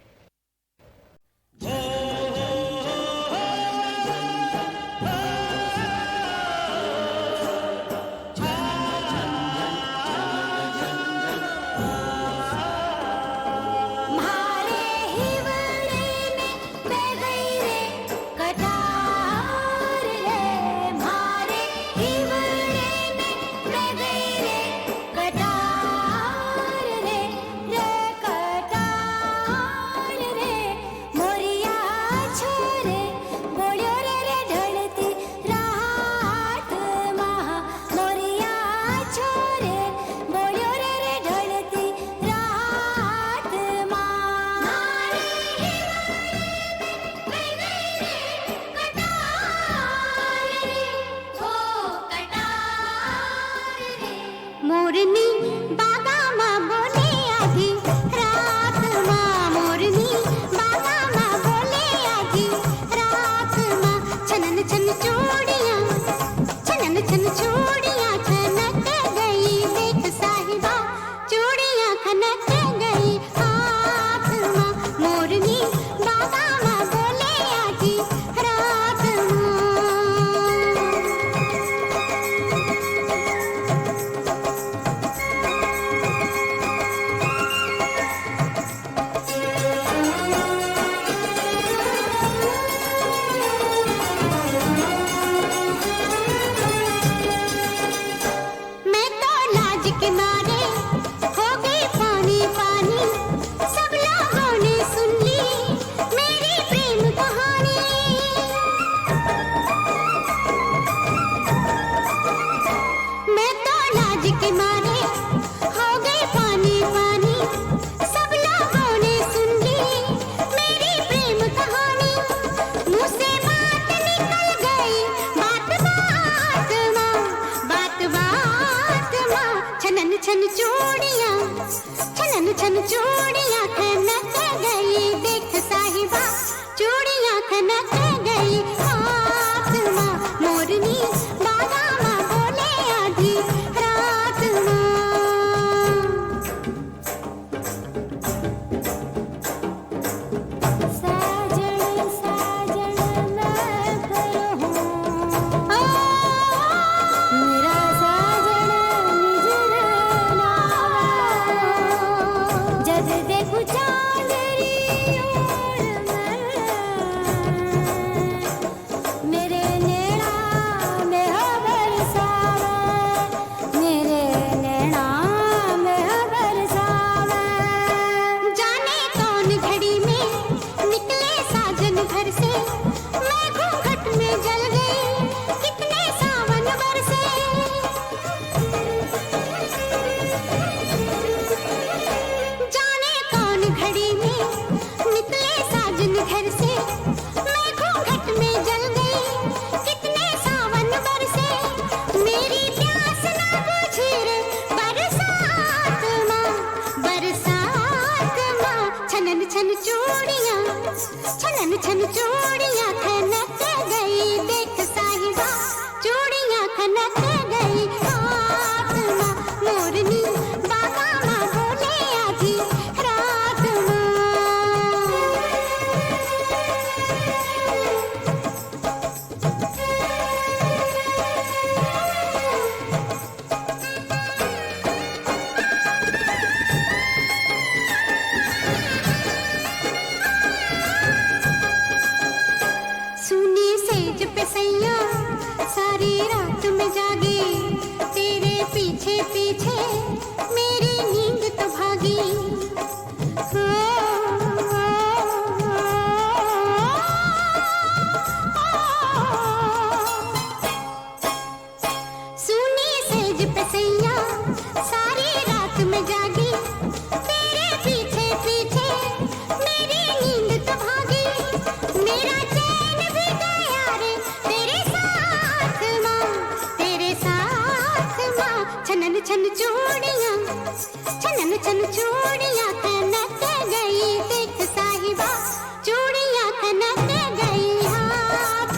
छन चूड़ियां छनन छन चूड़ियां खनक गई देख साहिबा चूड़ियां खनक गई हाथ मां मोरनी बाबा मां बोले आजी रात सुनी सेज पे सैया सारी रात में जागी तेरे पीछे पीछे मेरी नींद तो भागी सुनी सेज पे सैया सारी रात में जागी तेरे पीछे पीछे मेरी नींद तो भागी मेरा चैन भी गया रे तेरे साथ मां छनन छन चूड़ियां कनक गई देख साहिबा चूड़ियां कनक गई हाथ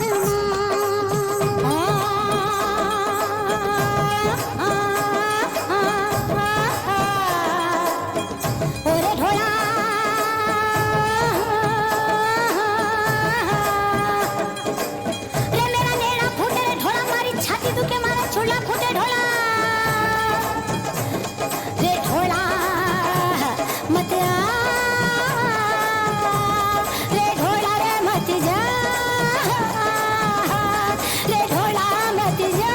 ओरे ढोला रे मेरा नेड़ा फूटे रे ढोला मारी छाती दुखे मारा छोला फूटे ढोला रे ढोला मत आ रे ढोला रे मत जा रे ढोला मत जा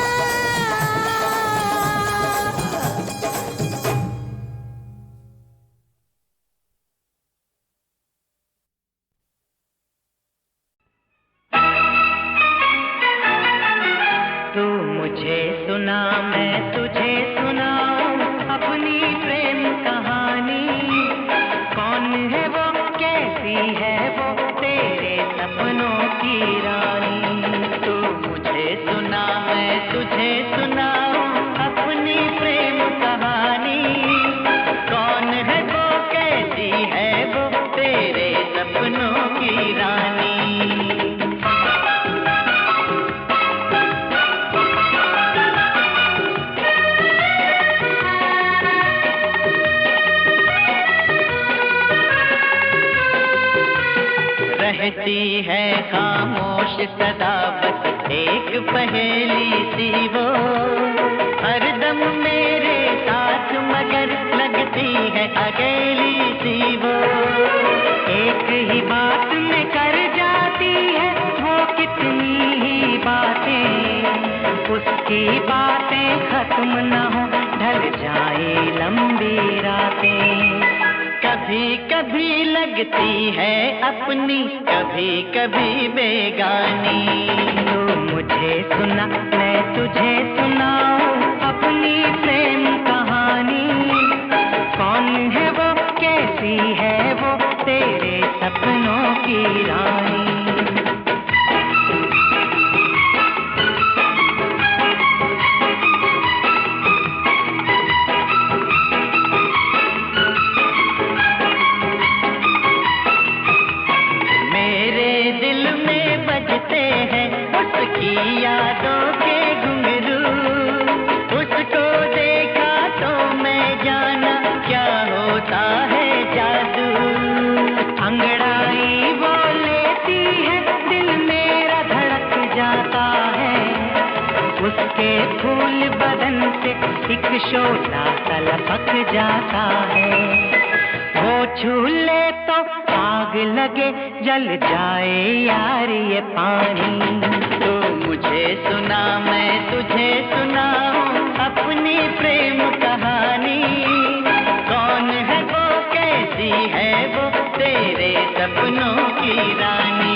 तू मुझे सुना मैं तुझे सुनाऊं अपनी प्रेम कहानी कौन है वो कैसी है वो तेरे सपनों की रानी तू मुझे सुना मैं तुझे सुनाऊं अपनी प्रेम कहानी कौन है वो कैसी है वो तेरे सपनों की रानी रहती है खामोश सदा बस एक पहेली सी वो हरदम मेरे साथ मगर लगती है अकेली सी वो एक ही बात में कर जाती है वो कितनी ही बातें उसकी बातें खत्म न हो ढल जाए लंबी रातें कभी कभी लगती है अपनी कभी कभी बेगानी तू मुझे सुना मैं तुझे सुनाऊं अपनी प्रेम कहानी कौन है वो कैसी है वो तेरे सपनों की रानी यादों के घुंघरू उसको देखा तो मैं जाना क्या होता है जादू अंगड़ाई वो लेती है दिल मेरा धड़क जाता है उसके फूल बदन से एक शोला सा लपक जाता है वो छू ले तो आग लगे जल जाए यार ये पानी तू मुझे सुना मैं तुझे सुनाऊं अपनी प्रेम कहानी कौन है वो कैसी है वो तेरे सपनों की रानी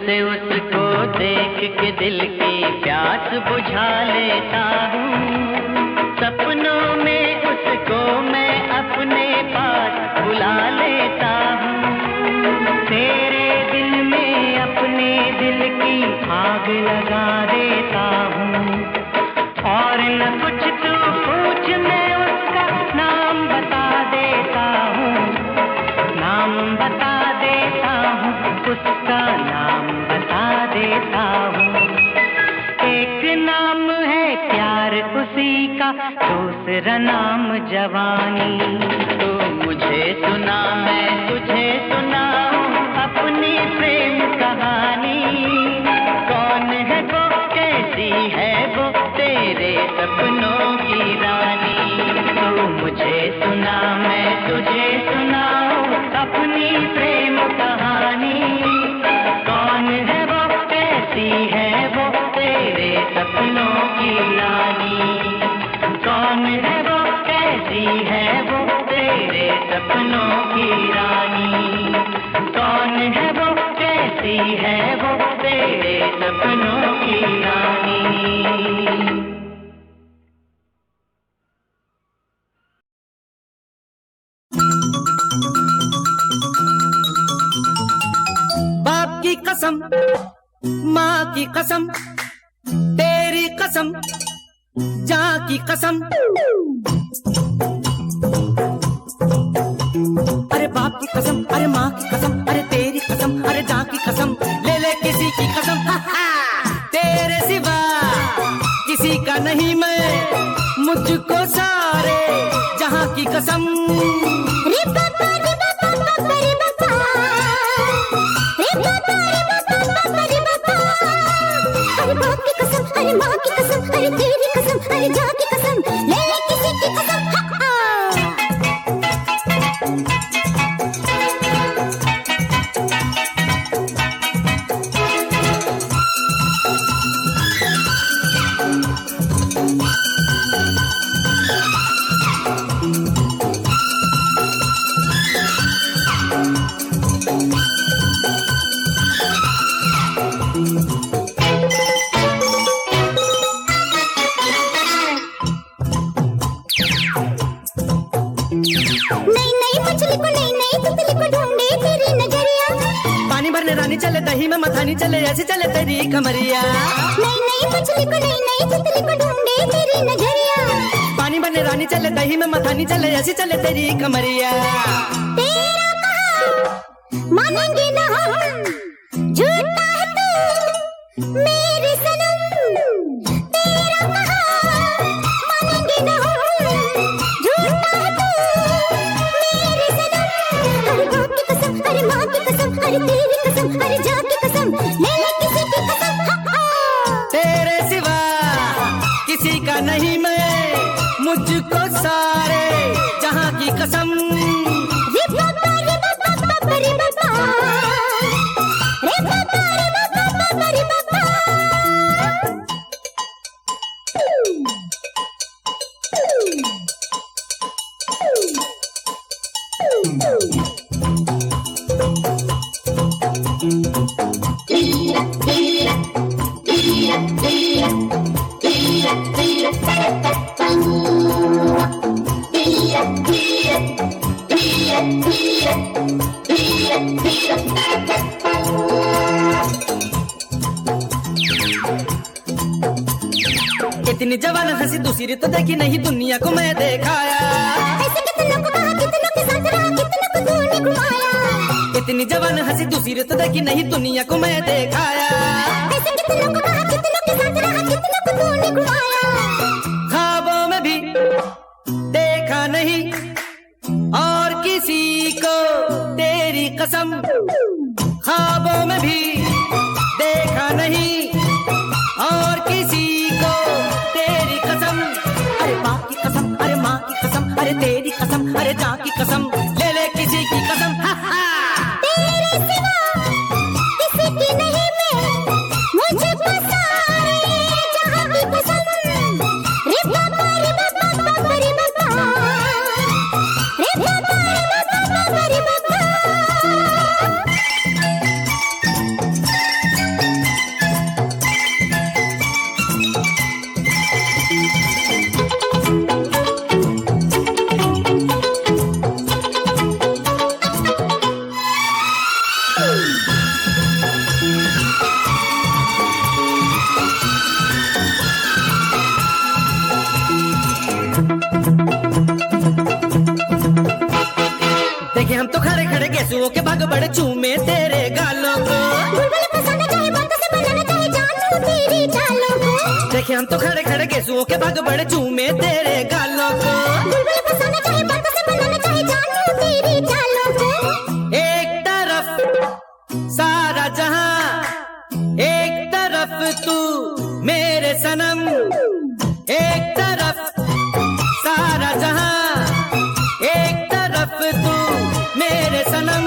से उसको देख के दिल की प्यास बुझा लेता हूँ, सपनों में उसको मैं अपने पास बुला लेता हूँ। तेरे दिल में अपने दिल की आग लगा देता हूँ, और न कुछ तू पूछ मैं उसका नाम बता देता हूँ, नाम बता देता हूँ, उसका नाम बता देता हूँ। एक नाम है प्यार उसी का, दूसरा नाम जवानी। तू मुझे सुना मैं तुझे सुनाऊं अपनी प्रेम कहानी। कौन है वो, कैसी है वो, तेरे सपनों की रानी। तू मुझे सुना मैं तुझे सुनाऊं अपनी प्रेम कहानी। कौन है वो, कैसी है वो, तेरे सपनों की रानी। कौन है वो, कैसी है वो, तेरे सपनों की रानी। कौन है वो, कैसी है वो, तेरे सपनों की रानी। बाप की कसम, माँ की कसम, तेरी कसम, जाँ की कसम। अरे बाप की कसम, अरे माँ की कसम, अरे तेरी कसम, अरे जाँ की कसम, ले ले किसी की कसम। हा हा, तेरे सिवा किसी का नहीं मैं, मुझको सारे जहाँ की कसम। रे बाबा रे बाबा बाबा रे बाबा, रे बाबा रे बाबा बाबा रे बाबा। अरे बाप की कसम, अरे माँ की कसम, अरे तेरी कसम, अरे जाँ की कसम, ले ले किसी की कसम। हा हा। चले दही में मथानी चले, ऐसे चले तेरी कमरिया। नई नई मछली को नई नई तितली को ढूंढे तेरी नजरिया। पानी बने रानी चले दही में मथानी चले, ऐसे चले तेरी कमरिया। तेरा कहा मानेंगे ना हम, झूठा है तू मेरे सनम। तेरा कहा मानेंगे ना हम, झूठा है तू मेरे सनम। अरे बाप की कसम, अरे माँ की कसम, अरे तेरी कसम, अरे जाँ की कसम, ले ले किसी की कसम। हा हा। तेरे सिवा किसी का नहीं मैं, मुझको सारे जहाँ की कसम। रे बाबा रे बाबा बाबा रे बाबा, रे बाबा रे बाबा बाबा रे बाबा। इतनी जवान हंसी दूसरी तो देखी नहीं दुनिया को मैं देखाया। ऐसे कितनों को कहा, कितनों के साथ रहा, कितनों को तूने घुमाया। इतनी जवान हंसी दूसरी तो देखी नहीं दुनिया को मैं देखाया। ऐसे कितनों को कहा, कितनों के साथ रहा, कितनों को तूने घुमाया। ख्वाबों में भी देखा नहीं और किसी को तेरी कसम। ख्वाबों में भी देखा नहीं और किसी को तेरी कसम। अरे बाप की कसम, अरे माँ की कसम, अरे तेरी कसम, अरे जाँ की कसम, ले ले किसी की कसम। हा हा। तेरे सिवा किसी की नहीं मैं, मुझको सारे जहाँ की कसम। रे बाबा रे बाबा बाबा रे बाबा, रे बाबा रे बाबा बाबा रे बाबा। देखे हम तो खड़े खड़े गेसुओं के भाग बड़े चूमे तेरे गालों को। बुलबुल फसाना चाहे बातों से बनाना चाहे जान लूं तेरी चालों को। देखे हम तो खड़े खड़े गेसुओं के भाग बड़े चूमे तेरे गालों को। बुलबुल फसाना चाहे बातों से बनाना चाहे जान लूं तेरी चालों को। एक तरफ सारा जहां, एक तरफ तू मेरे सनम। एक तरफ सारा जहां, एक तरफ तू मेरे सनम।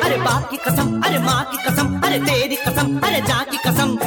अरे बाप की कसम, अरे माँ की कसम, अरे तेरी कसम, अरे जान की कसम।